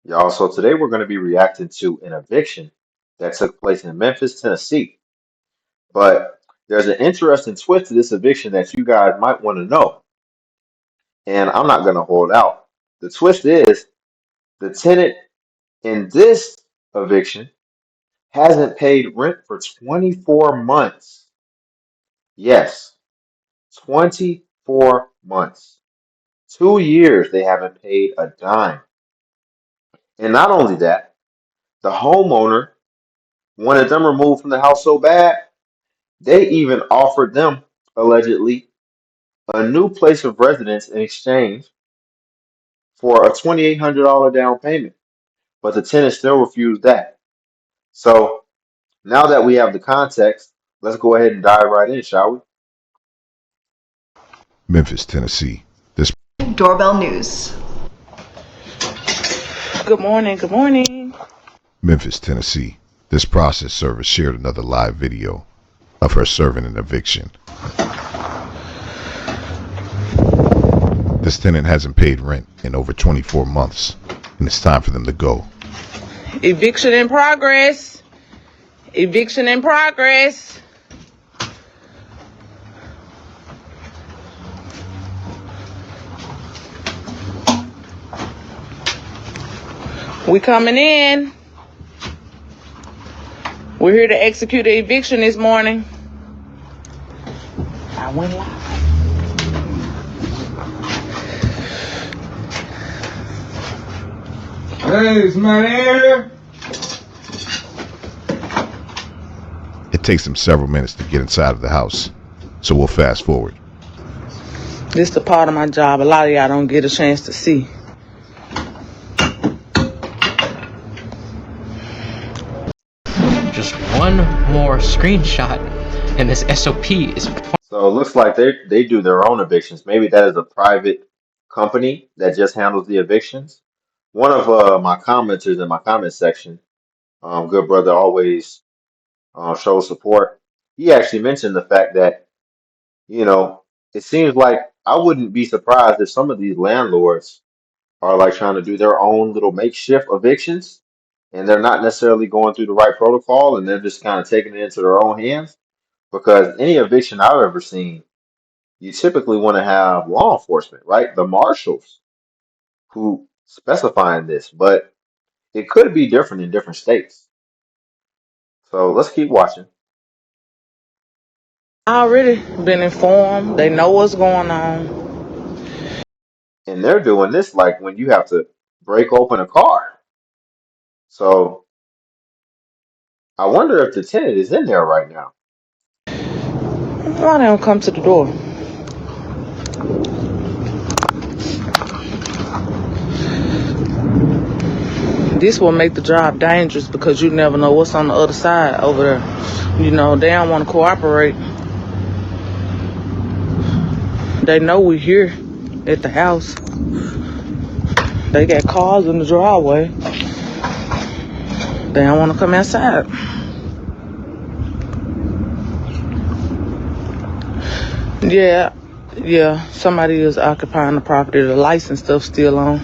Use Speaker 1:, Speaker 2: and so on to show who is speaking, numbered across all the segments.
Speaker 1: Y'all, so today we're going to be reacting to an eviction that took place in Memphis, Tennessee. But there's an interesting twist to this eviction that you guys might want to know, and I'm not going to hold out. The twist is the tenant in this eviction hasn't paid rent for 24 months. Yes, 24 months. 2 years they haven't paid a dime. And not only that, the homeowner wanted them removed from the house so bad. They even offered them, allegedly, a new place of residence in exchange for a $2,800 down payment, but the tenant still refused that. So now that we have the context, let's go ahead and dive right in, shall we?
Speaker 2: Memphis, Tennessee. This
Speaker 3: Doorbell News.
Speaker 4: Good morning. Good morning.
Speaker 2: Memphis, Tennessee. This process server shared another live video of her serving an eviction. This tenant hasn't paid rent in over 24 months, and it's time for them to go.
Speaker 4: Eviction in progress. Eviction in progress. We coming in. We're here to execute the eviction this morning. I went live.
Speaker 5: Hey, somebody here?
Speaker 2: It takes them several minutes to get inside of the house, so we'll fast forward.
Speaker 4: This is the part of my job a lot of y'all don't get a chance to see.
Speaker 6: Just one more screenshot and this SOP is...
Speaker 1: So it looks like they do their own evictions. Maybe that is a private company that just handles the evictions. One of my commenters in my comment section, good brother, always shows support. He actually mentioned the fact that, you know, it seems like I wouldn't be surprised if some of these landlords are like trying to do their own little makeshift evictions, and they're not necessarily going through the right protocol, and they're just kind of taking it into their own hands. Because any eviction I've ever seen, you typically want to have law enforcement, right? The marshals who specify in this, but it could be different in different states. So let's keep watching.
Speaker 4: I already been informed. They know what's going on.
Speaker 1: And they're doing this like when you have to break open a car. So I wonder if the tenant is in there right now.
Speaker 4: Why they don't come to the door? This will make the job dangerous because you never know what's on the other side over there. You know, they don't want to cooperate. They know we here at the house. They got cars in the driveway. They don't want to come outside. Yeah, somebody is occupying the property. The license stuff's still on.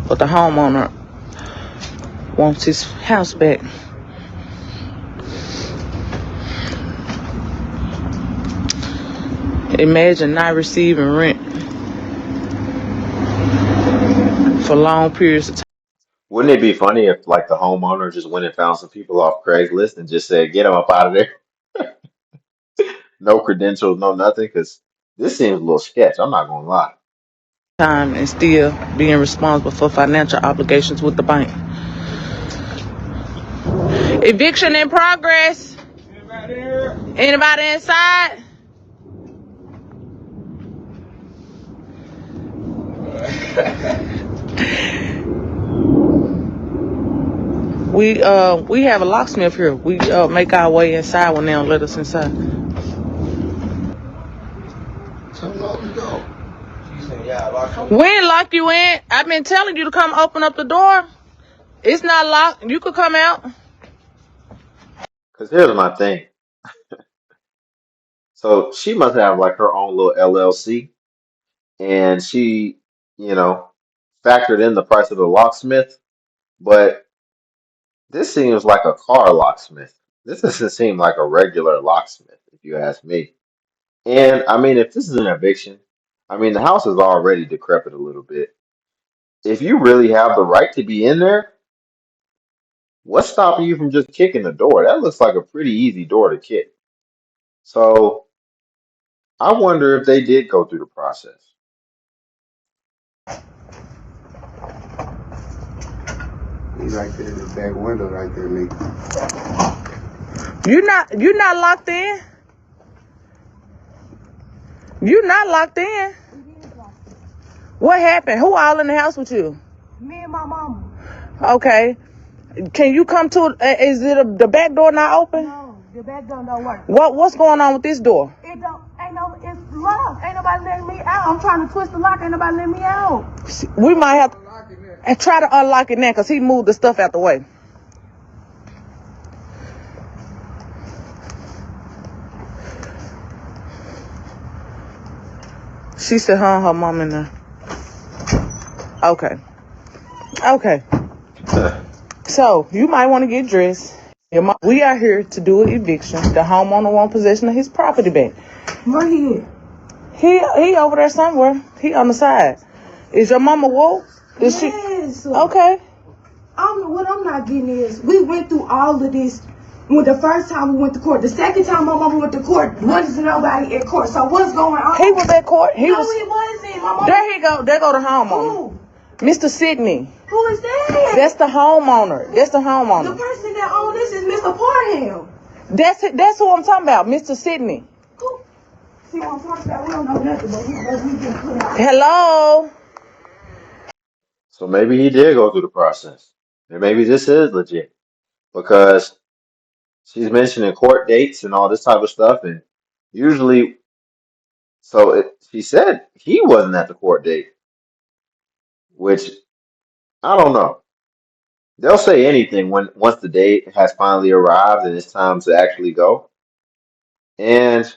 Speaker 4: But the homeowner wants his house back. Imagine not receiving rent for long periods of time.
Speaker 1: Wouldn't it be funny if like the homeowner just went and found some people off Craigslist and just said, get them up out of there? No credentials, no nothing, because this seems a little sketch. I'm not gonna lie.
Speaker 4: Time and still being responsible for financial obligations with the bank. Eviction in progress.
Speaker 5: Anybody here?
Speaker 4: Anybody inside? We have a locksmith here. We make our way inside when they don't let us inside. We ain't lock you in. I've been telling you to come open up the door. It's not locked. You could come out.
Speaker 1: Because here's my thing. So she must have like her own little LLC, and she, you know, factored in the price of the locksmith. But this seems like a car locksmith. This doesn't seem like a regular locksmith, if you ask me. And I mean, if this is an eviction, I mean, the house is already decrepit a little bit. If you really have the right to be in there, what's stopping you from just kicking the door? That looks like a pretty easy door to kick. So I wonder if they did go through the process.
Speaker 7: He's right there, the back window right there, nigga.
Speaker 4: You're not locked in. You're not locked in. What happened? Who all in the house with you?
Speaker 8: Me and my mama.
Speaker 4: Okay. Can you come to? Is the back door not open?
Speaker 8: No, the back door don't work.
Speaker 4: What's going on with this door?
Speaker 8: It don't. It's locked. Ain't nobody letting me out. I'm trying to twist the lock. Ain't nobody letting me out.
Speaker 4: We might have to try to unlock it now, cause he moved the stuff out the way. She said her and her mom in there. Okay. Okay. So you might want to get dressed. We are here to do an eviction. The homeowner wants possession of his property back.
Speaker 8: Where he at?
Speaker 4: He over there somewhere. He on the side. Is your mama woke? Is
Speaker 8: Yes.
Speaker 4: she okay?
Speaker 8: What I'm not getting is we went through all of this. When the first time we went to court, the second time my mama went to court, wasn't nobody at court. So what's going on?
Speaker 4: He was at court.
Speaker 8: He wasn't. My mama.
Speaker 4: There he go. There go the homeowner.
Speaker 8: Who?
Speaker 4: Mr. Sidney.
Speaker 8: Who is that?
Speaker 4: That's the homeowner. That's the
Speaker 8: The
Speaker 4: homeowner.
Speaker 8: person that owns this is Mr. Parham.
Speaker 4: That's who I'm talking about, Mr. Sidney.
Speaker 8: Who? See what I'm talking about? We don't know nothing, but we been put out.
Speaker 4: Hello.
Speaker 1: So maybe he did go through the process. And maybe this is legit because she's mentioning court dates and all this type of stuff. And usually, she said he wasn't at the court date, which I don't know. They'll say anything once the date has finally arrived and it's time to actually go. And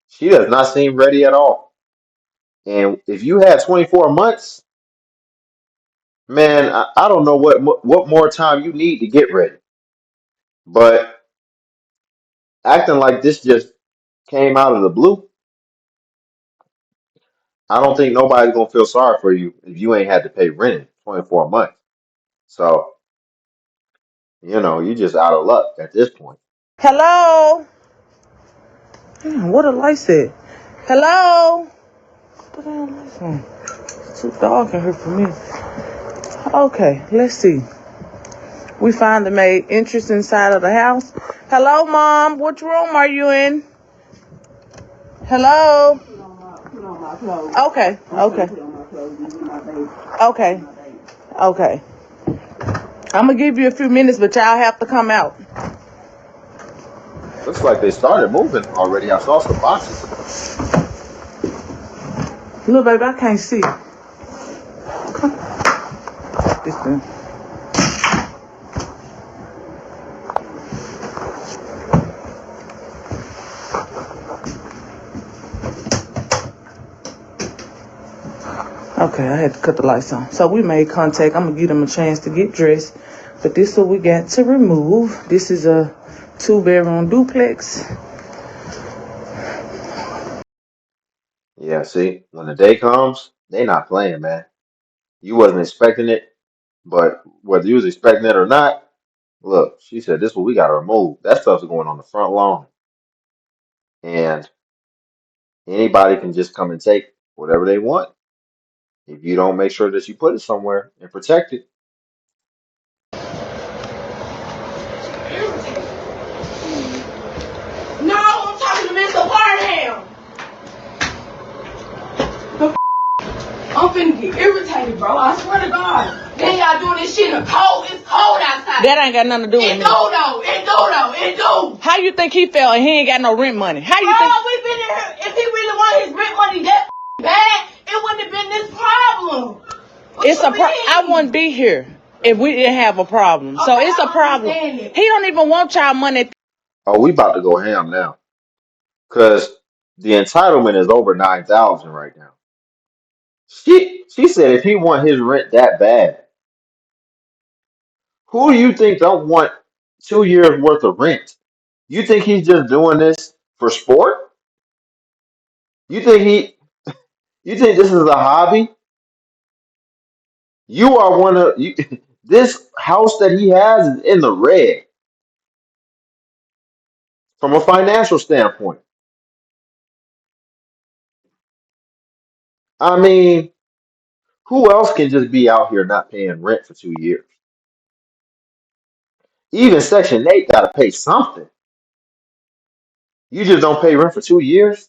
Speaker 1: she does not seem ready at all. And if you had 24 months, man, I don't know what more time you need to get ready. But acting like this just came out of the blue, I don't think nobody's gonna feel sorry for you if you ain't had to pay rent in 24 months. So, you just out of luck at this point.
Speaker 4: Hello. Damn, what a light said. Hello. What the damn lights on? It's too dark in here for me. Okay, let's see. We finally made entrance inside of the house. Hello, Mom. Which room are you in? Hello.
Speaker 8: Put on my clothes.
Speaker 4: Okay. Okay.
Speaker 8: Put on my clothes. You my baby.
Speaker 4: Okay. Okay. I'm gonna give you a few minutes, but y'all have to come out.
Speaker 1: Looks like they started moving already. I saw some boxes.
Speaker 4: Look, baby, I can't see. Come. This thing. Okay, I had to cut the lights on. So we made contact. I'm gonna give them a chance to get dressed. But this is what we got to remove. This is a 2-bedroom duplex.
Speaker 1: Yeah, see, when the day comes, they not playing, man. You wasn't expecting it, but whether you was expecting it or not, look, she said this is what we gotta remove. That stuff's going on the front lawn. And anybody can just come and take whatever they want if you don't make sure that you put it somewhere and protect it.
Speaker 8: No, I'm talking to Mr. Parham. I'm finna get irritated, bro. I swear to God. Then y'all doing this shit in the cold. It's cold outside.
Speaker 4: That ain't got nothing to do with
Speaker 8: It
Speaker 4: me.
Speaker 8: do though. It do.
Speaker 4: How you think he felt and he ain't got no rent money? How you
Speaker 8: Bro,
Speaker 4: think?
Speaker 8: we been in here. If he really wanted his rent money that bad, it wouldn't have been this problem. What
Speaker 4: It's
Speaker 8: you
Speaker 4: a problem. I
Speaker 8: mean?
Speaker 4: wouldn't be here if we didn't have a problem. So
Speaker 8: Okay,
Speaker 4: it's a
Speaker 8: I
Speaker 4: problem.
Speaker 8: understand it.
Speaker 4: He don't even want y'all money.
Speaker 1: Oh, we about to go ham now. Cause the entitlement is over 9,000 right now. She said if he want his rent that bad, Who do you think don't want 2 years worth of rent? You think he's just doing this for sport? You think he you think this is a hobby? You are one of you, this house that he has is in the red from a financial standpoint. I mean, who else can just be out here not paying rent for 2 years? Even Section 8 got to pay something. You just don't pay rent for 2 years,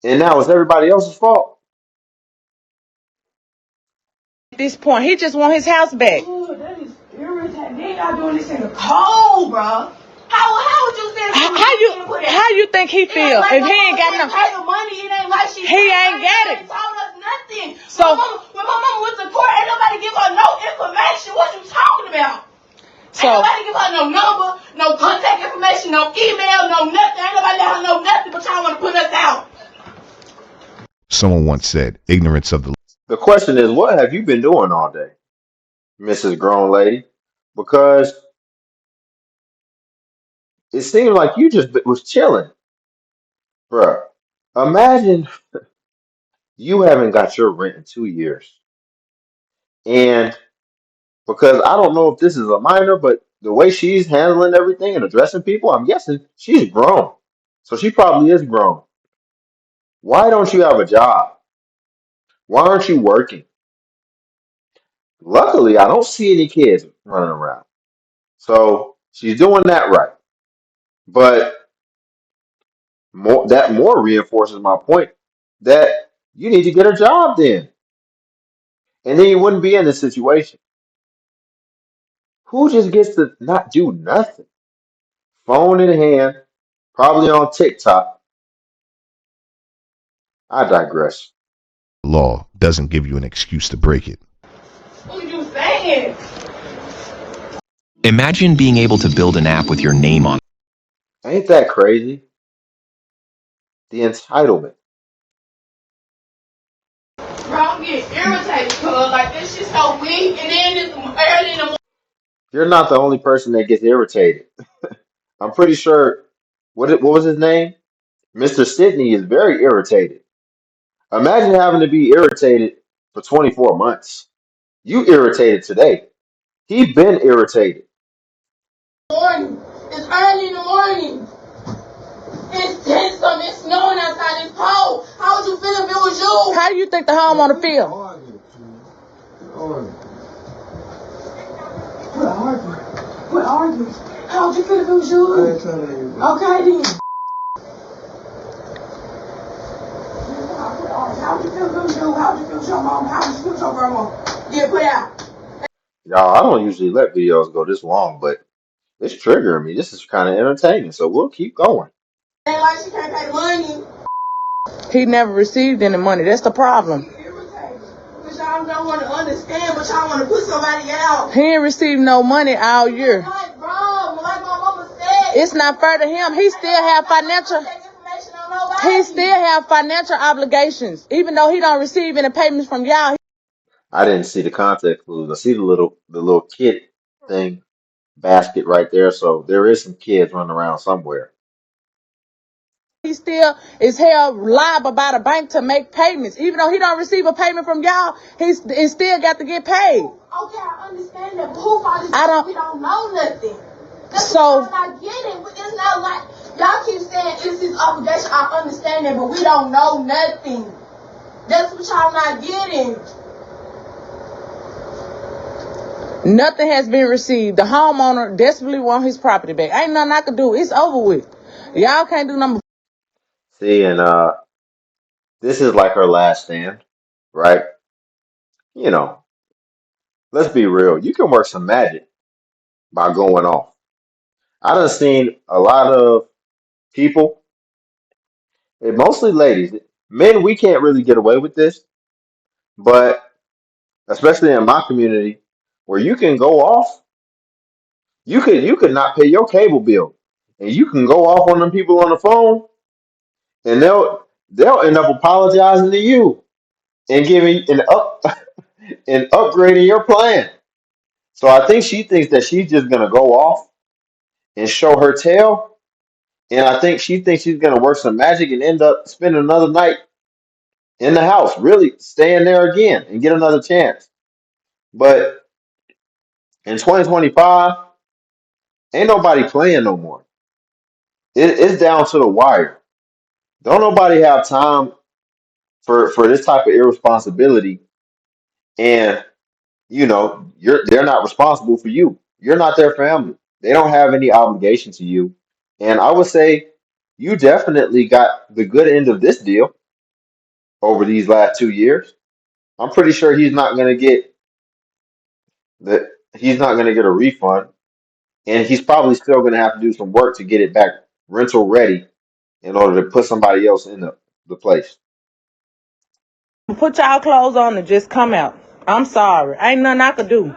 Speaker 1: and now it's everybody else's fault.
Speaker 4: At this point, he just want his house back.
Speaker 8: Oh, that is irritating. They y'all doing this in the cold, bro. How would you say
Speaker 4: How you think he feel if he ain't got no?
Speaker 8: Pay the money, it ain't like she
Speaker 4: Ain't got it.
Speaker 8: Ain't told us nothing.
Speaker 4: So
Speaker 8: when my mama went to court, ain't nobody give her no information. What you talking about? Ain't nobody give her no number, no contact information, no email, no nothing. Ain't nobody let her know nothing, but y'all want to put us out.
Speaker 2: Someone once said, ignorance of the
Speaker 1: The question is, what have you been doing all day, Mrs. Grown Lady? Because it seems like you just was chilling, bruh. Imagine you haven't got your rent in 2 years, and because I don't know if this is a minor, but the way she's handling everything and addressing people, I'm guessing she's grown. So she probably is grown. Why don't you have a job? Why aren't you working? Luckily, I don't see any kids running around. So she's doing that right. But more reinforces my point that you need to get a job then. And then you wouldn't be in this situation. Who just gets to not do nothing? Phone in hand, probably on TikTok. I digress.
Speaker 2: law doesn't give you an excuse to break it.
Speaker 8: What you saying?
Speaker 9: Imagine being able to build an app with your name on it.
Speaker 1: Ain't that crazy? The entitlement.
Speaker 8: Bro, I'm getting irritated, cuz. Like, this shit's so weak, and then it's early in the morning.
Speaker 1: You're not the only person that gets irritated. I'm pretty sure, what was his name? Mr. Sidney is very irritated. Imagine having to be irritated for 24 months. You irritated today. He been irritated.
Speaker 8: Morning. It's early in the morning. It's 10 something. It's snowing outside. It's cold. How would you feel if it was you?
Speaker 4: How do you think the homeowner feel?
Speaker 8: Quit arguing. How would you feel if it was you? Okay, then. How would you feel if it was you? How would you feel with your mom? How would you feel with your grandma? Get put out.
Speaker 1: Y'all, I don't usually let videos go this long, but it's triggering me. This is kind of entertaining, so we'll keep going.
Speaker 8: Ain't like she can't pay the money.
Speaker 4: He never received any money. That's the problem.
Speaker 8: Because y'all don't want to understand, but y'all want to put somebody out.
Speaker 4: He ain't received no money all year.
Speaker 8: Like, bro, like my mama said.
Speaker 4: It's not fair to him. He still have financial obligations. Even though he don't receive any payments from y'all,
Speaker 1: I didn't see the context clues. I see the little kid thing basket right there, so there is some kids running around somewhere.
Speaker 4: he still is held liable by the bank to make payments. Even though he don't receive a payment from y'all, he's still got to get paid.
Speaker 8: Okay, I understand that, but who fault is that? We don't know nothing. That's
Speaker 4: So
Speaker 8: what I'm not getting. But it's not like y'all keep saying it's his obligation. I understand that, but we don't know nothing. That's what y'all not getting.
Speaker 4: nothing has been received. The homeowner desperately want his property back. Ain't nothing I can do. It's over with. Y'all can't do nothing.
Speaker 1: See, and this is like her last stand, right? You know, let's be real. You can work some magic by going off. I done seen a lot of people, and mostly ladies. Men, we can't really get away with this, but especially in my community, where you can go off, you could not pay your cable bill, and you can go off on them people on the phone, and they'll end up apologizing to you and giving and upgrading your plan. So I think she thinks that she's just gonna go off and show her tail, and I think she thinks she's gonna work some magic and end up spending another night in the house, really staying there again and get another chance. But in 2025, ain't nobody playing no more. It's down to the wire. Don't nobody have time for this type of irresponsibility, and they're not responsible for you. You're not their family. They don't have any obligation to you. And I would say you definitely got the good end of this deal over these last 2 years. I'm pretty sure the he's not gonna get a refund, and he's probably still gonna have to do some work to get it back rental ready in order to put somebody else in the place.
Speaker 4: Put y'all clothes on and just come out. I'm sorry. Ain't nothing I could do.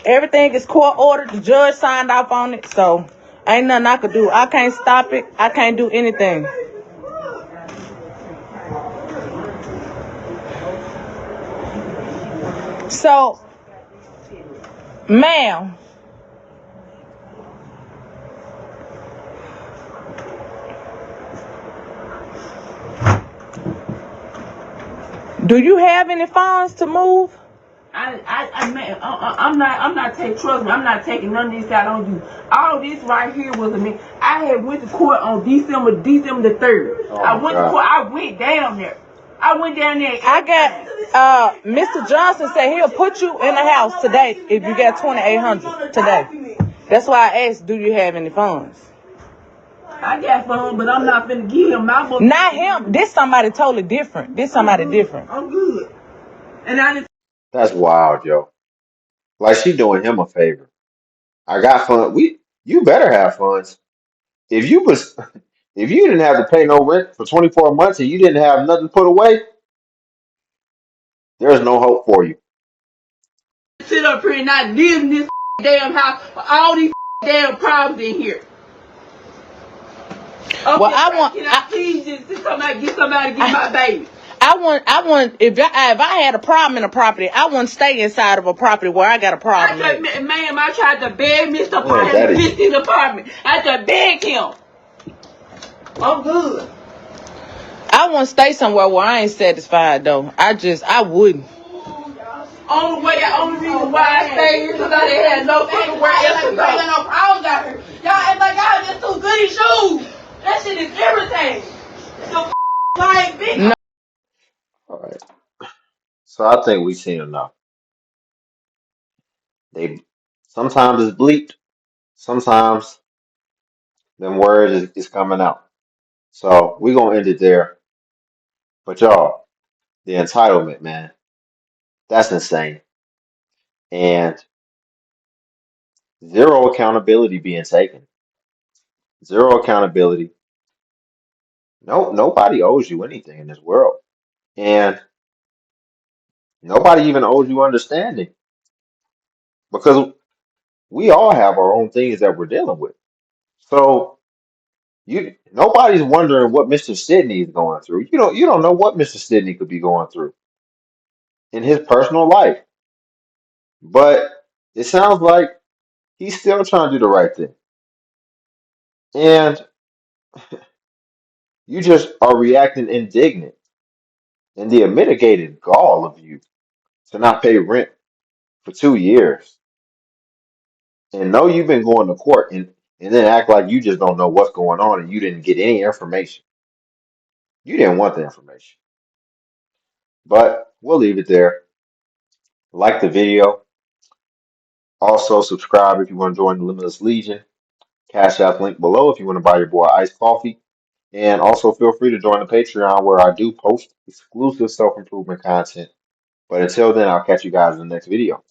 Speaker 4: Everything is court ordered. The judge signed off on it. So ain't nothing I could do. I can't stop it. I can't do anything. So, ma'am, do you have any funds to move?
Speaker 8: I'm not taking. Trust me, I'm not taking none of this out on you. All this right here was a me. I had went to court on December the 3rd.
Speaker 1: Oh
Speaker 8: I
Speaker 1: my
Speaker 8: went to
Speaker 1: God.
Speaker 8: court. I went down there. I went down there.
Speaker 4: I got Mr. Johnson said he'll put you in the house today if you got 2,800 today. That's why I asked, do you have any funds?
Speaker 8: I got funds, but I'm not finna give him my book.
Speaker 4: Not him. This somebody totally different. This somebody different.
Speaker 8: I'm good. And I just
Speaker 1: That's wild, Joe. Like she doing him a favor. I got fun. You better have funds. If you was if you didn't have to pay no rent for 24 months and you didn't have nothing put away, there's no hope for you.
Speaker 8: sit up here and not live in this damn house for all these damn problems in here. Okay,
Speaker 4: Well, I
Speaker 8: can I please just come out and get somebody to get my baby?
Speaker 4: I want. If I had a problem in a property, I wouldn't stay inside of a property where I got a problem.
Speaker 8: I tried to beg Mr.
Speaker 1: Man,
Speaker 8: Parker to
Speaker 1: daddy.
Speaker 8: fix his apartment. I had to beg him. I'm good.
Speaker 4: I wouldn't stay somewhere where I ain't satisfied though. I wouldn't.
Speaker 8: Only reason why I stayed is because I didn't have no fucking where else to go. No problems out here. Y'all act like y'all just too goody shoes. That shit is irritating. The like big.
Speaker 4: No.
Speaker 1: All right. So I think we've seen enough. They sometimes it's bleeped, sometimes them words is coming out. So we're gonna end it there. But y'all, the entitlement, man, that's insane. And zero accountability being taken. Zero accountability. No, nobody owes you anything in this world. And nobody even owes you understanding because we all have our own things that we're dealing with. So nobody's wondering what Mr. Sidney is going through. You don't know what Mr. Sidney could be going through in his personal life. But it sounds like he's still trying to do the right thing. And you just are reacting indignant and the unmitigated gall of you to not pay rent for 2 years and know you've been going to court and then act like you just don't know what's going on and you didn't get any information. You didn't want the information. But we'll leave it there. Like the video. Also subscribe if you want to join the Limitless Legion. Cash App link below if you want to buy your boy iced coffee. And also feel free to join the Patreon where I do post exclusive self-improvement content. But until then, I'll catch you guys in the next video.